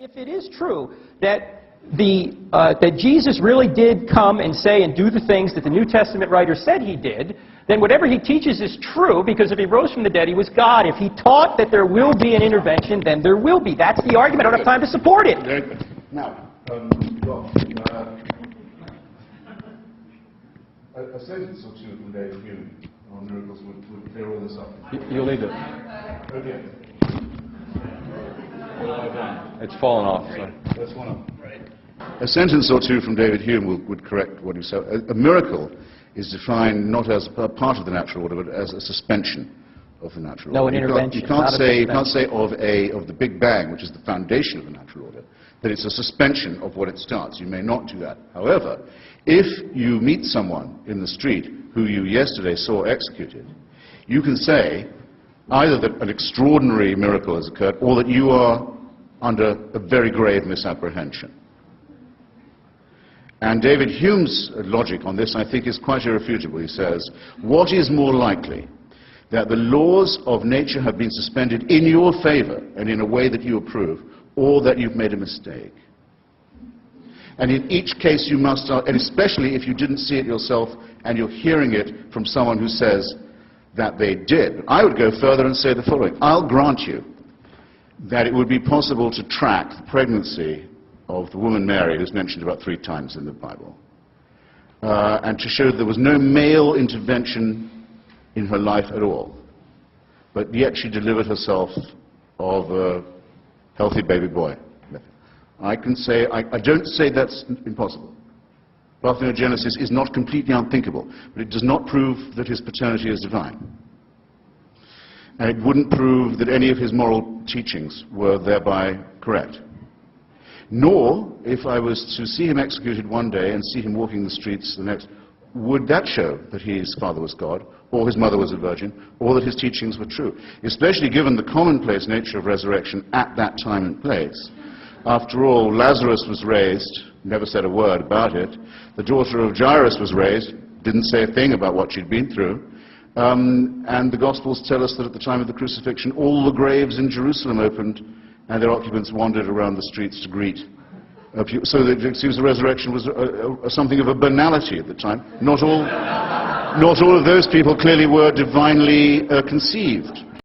If it is true that that Jesus really did come and say and do the things that the New Testament writer said he did, then whatever he teaches is true, because if he rose from the dead, he was God. If he taught that there will be an intervention, then there will be. That's the argument. I don't have time to support it. Very good. Now, a sentence or two from David Hume on miracles would clear all this up. You'll leave it. Okay. It's fallen off. Sorry. That's one of them. A sentence or two from David Hume would correct what you said. A miracle is defined not as a part of the natural order, but as a suspension of the natural order. No, an intervention. You can't say of the Big Bang, which is the foundation of the natural order, that it's a suspension of what it starts. You may not do that. However, if you meet someone in the street who you yesterday saw executed, you can say either that an extraordinary miracle has occurred or that you are under a very grave misapprehension. And David Hume's logic on this, I think, is quite irrefutable. He says, what is more likely, that the laws of nature have been suspended in your favor and in a way that you approve, or that you've made a mistake? And in each case you must, and especially if you didn't see it yourself and you're hearing it from someone who says that they did. I would go further and say the following. I'll grant you that it would be possible to track the pregnancy of the woman Mary, who's mentioned about 3 times in the Bible, and to show that there was no male intervention in her life at all, but yet she delivered herself of a healthy baby boy. I can say, I don't say that's impossible. Parthenogenesis is not completely unthinkable, but it does not prove that his paternity is divine. And it wouldn't prove that any of his moral teachings were thereby correct. Nor, if I was to see him executed one day and see him walking the streets the next, would that show that his father was God, or his mother was a virgin, or that his teachings were true? Especially given the commonplace nature of resurrection at that time and place. After all, Lazarus was raised, never said a word about it. The daughter of Jairus was raised, didn't say a thing about what she'd been through. And the Gospels tell us that at the time of the crucifixion, all the graves in Jerusalem opened, and their occupants wandered around the streets to greet. So it seems the resurrection was something of a banality at the time. Not all of those people clearly were divinely conceived.